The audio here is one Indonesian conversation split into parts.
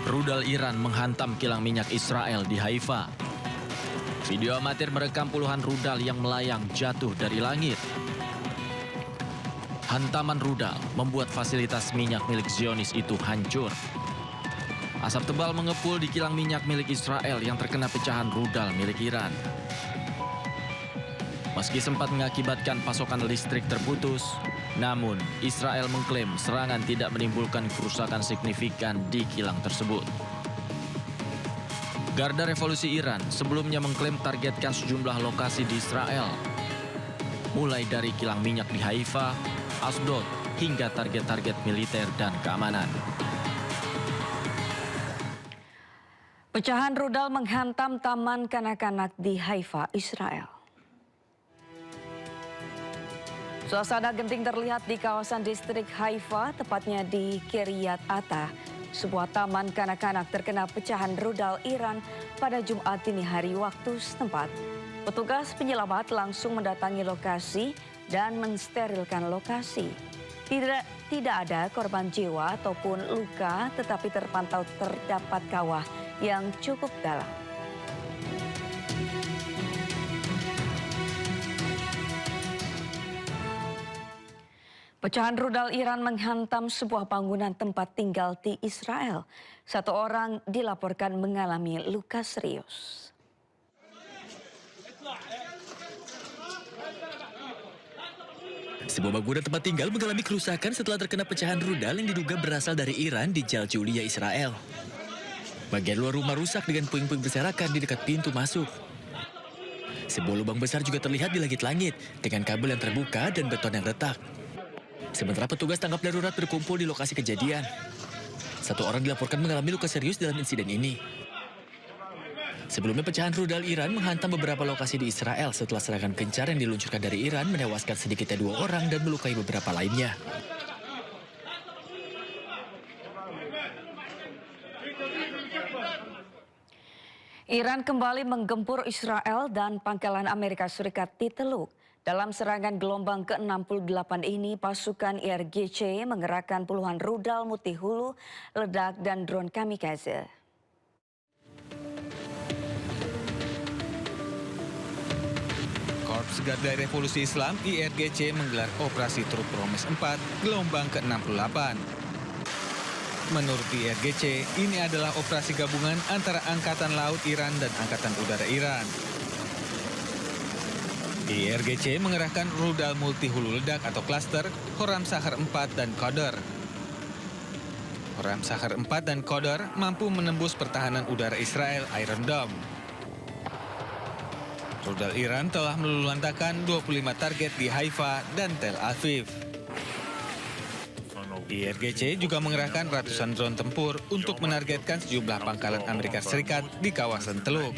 Rudal Iran menghantam kilang minyak Israel di Haifa. Video amatir merekam puluhan rudal yang melayang jatuh dari langit. Hantaman rudal membuat fasilitas minyak milik Zionis itu hancur. Asap tebal mengepul di kilang minyak milik Israel yang terkena pecahan rudal milik Iran. Meski sempat mengakibatkan pasokan listrik terputus, namun Israel mengklaim serangan tidak menimbulkan kerusakan signifikan di kilang tersebut. Garda Revolusi Iran sebelumnya mengklaim targetkan sejumlah lokasi di Israel, mulai dari kilang minyak di Haifa, Asdod, hingga target-target militer dan keamanan. Pecahan rudal menghantam taman kanak-kanak di Haifa, Israel. Suasana genting terlihat di kawasan distrik Haifa, tepatnya di Kiryat Ata. Sebuah taman kanak-kanak terkena pecahan rudal Iran pada Jumat dini hari waktu setempat. Petugas penyelamat langsung mendatangi lokasi dan mensterilkan lokasi. Tidak ada korban jiwa ataupun luka, tetapi terpantau terdapat kawah yang cukup dalam. Pecahan rudal Iran menghantam sebuah bangunan tempat tinggal di Israel. Satu orang dilaporkan mengalami luka serius. Sebuah bangunan tempat tinggal mengalami kerusakan setelah terkena pecahan rudal yang diduga berasal dari Iran di Jaljulia, Israel. Bagian luar rumah rusak dengan puing-puing berserakan di dekat pintu masuk. Sebuah lubang besar juga terlihat di langit-langit dengan kabel yang terbuka dan beton yang retak. Sementara petugas tanggap darurat berkumpul di lokasi kejadian. Satu orang dilaporkan mengalami luka serius dalam insiden ini. Sebelumnya pecahan rudal Iran menghantam beberapa lokasi di Israel setelah serangan gencar yang diluncurkan dari Iran menewaskan sedikitnya 2 orang dan melukai beberapa lainnya. Iran kembali menggempur Israel dan pangkalan Amerika Serikat di Teluk. Dalam serangan gelombang ke-68 ini, pasukan IRGC mengerahkan puluhan rudal multihulu, ledak, dan drone kamikaze. Korps Garda Revolusi Islam IRGC menggelar operasi True Promise 4 gelombang ke-68. Menurut IRGC, ini adalah operasi gabungan antara Angkatan Laut Iran dan Angkatan Udara Iran. IRGC mengerahkan rudal multihulu ledak atau klaster Khorramshahr 4 dan Qadr. Khorramshahr 4 dan Qadr mampu menembus pertahanan udara Israel Iron Dome. Rudal Iran telah meluluhlantakkan 25 target di Haifa dan Tel Aviv. IRGC juga mengerahkan ratusan drone tempur untuk menargetkan sejumlah pangkalan Amerika Serikat di kawasan Teluk.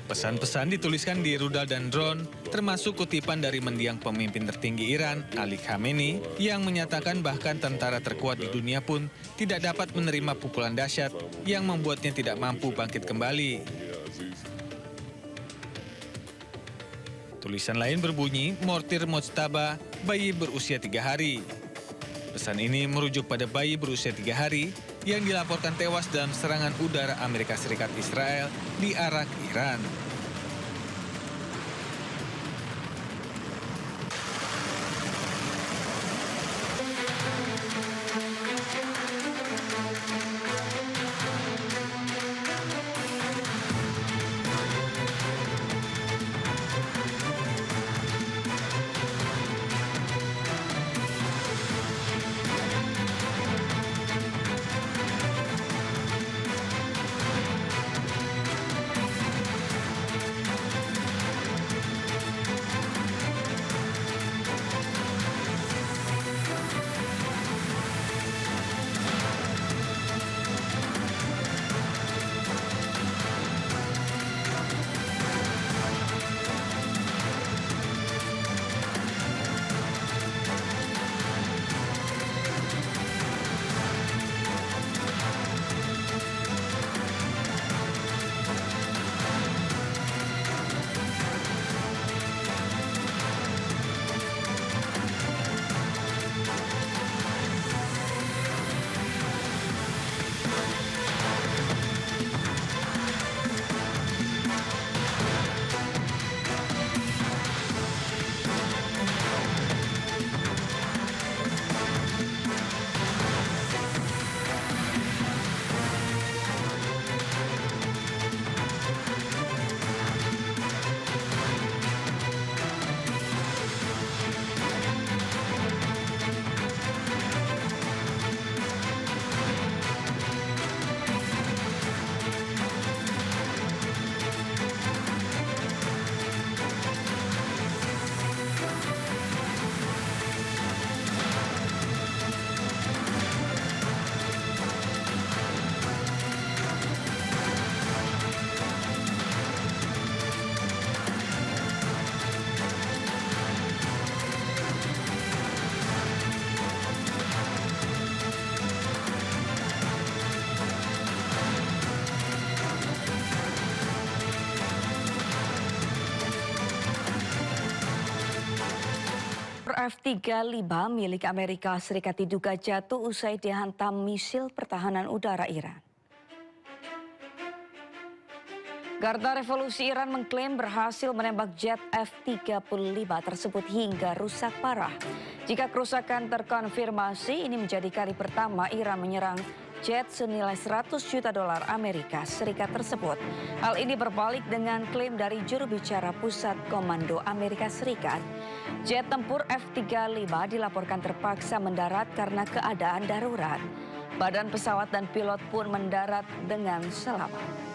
Pesan-pesan dituliskan di rudal dan drone, termasuk kutipan dari mendiang pemimpin tertinggi Iran, Ali Khamenei, yang menyatakan bahkan tentara terkuat di dunia pun tidak dapat menerima pukulan dahsyat yang membuatnya tidak mampu bangkit kembali. Tulisan lain berbunyi, Mortir Mojtaba, bayi berusia 3 hari. Pesan ini merujuk pada bayi berusia 3 hari yang dilaporkan tewas dalam serangan udara Amerika Serikat Israel di Arak, Iran. F-35 milik Amerika Serikat diduga jatuh usai dihantam misil pertahanan udara Iran. Garda Revolusi Iran mengklaim berhasil menembak jet F-35 tersebut hingga rusak parah. Jika kerusakan terkonfirmasi, ini menjadi kali pertama Iran menyerang jet senilai 100 juta dolar Amerika Serikat tersebut. Hal ini berbalik dengan klaim dari juru bicara Pusat Komando Amerika Serikat. Jet tempur F-35 dilaporkan terpaksa mendarat karena keadaan darurat. Badan pesawat dan pilot pun mendarat dengan selamat.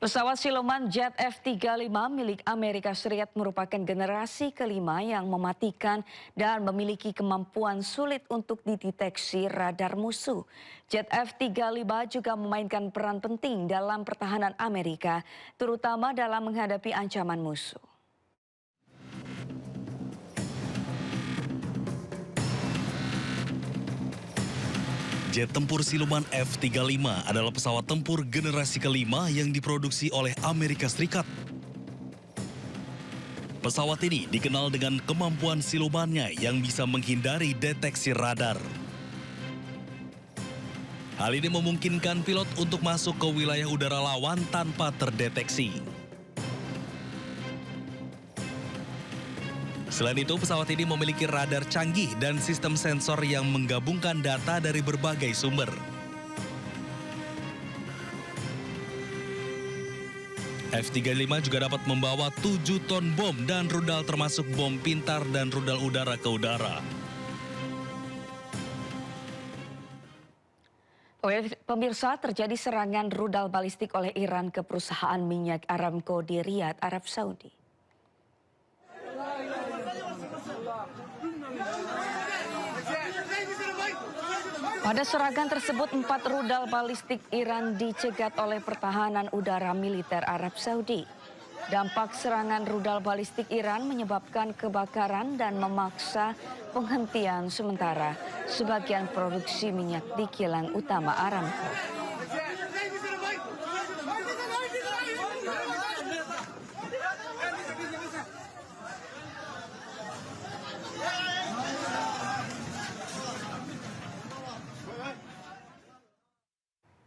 Pesawat siluman jet F-35 milik Amerika Serikat merupakan generasi kelima yang mematikan dan memiliki kemampuan sulit untuk dideteksi radar musuh. Jet F-35 juga memainkan peran penting dalam pertahanan Amerika, terutama dalam menghadapi ancaman musuh. Jet tempur siluman F-35 adalah pesawat tempur generasi kelima yang diproduksi oleh Amerika Serikat. Pesawat ini dikenal dengan kemampuan silumannya yang bisa menghindari deteksi radar. Hal ini memungkinkan pilot untuk masuk ke wilayah udara lawan tanpa terdeteksi. Selain itu, pesawat ini memiliki radar canggih dan sistem sensor yang menggabungkan data dari berbagai sumber. F-35 juga dapat membawa 7 ton bom dan rudal termasuk bom pintar dan rudal udara ke udara. Pemirsa, terjadi serangan rudal balistik oleh Iran ke perusahaan minyak Aramco di Riyadh, Arab Saudi. Pada serangan tersebut, 4 rudal balistik Iran dicegat oleh pertahanan udara militer Arab Saudi. Dampak serangan rudal balistik Iran menyebabkan kebakaran dan memaksa penghentian sementara sebagian produksi minyak di kilang utama Aramco.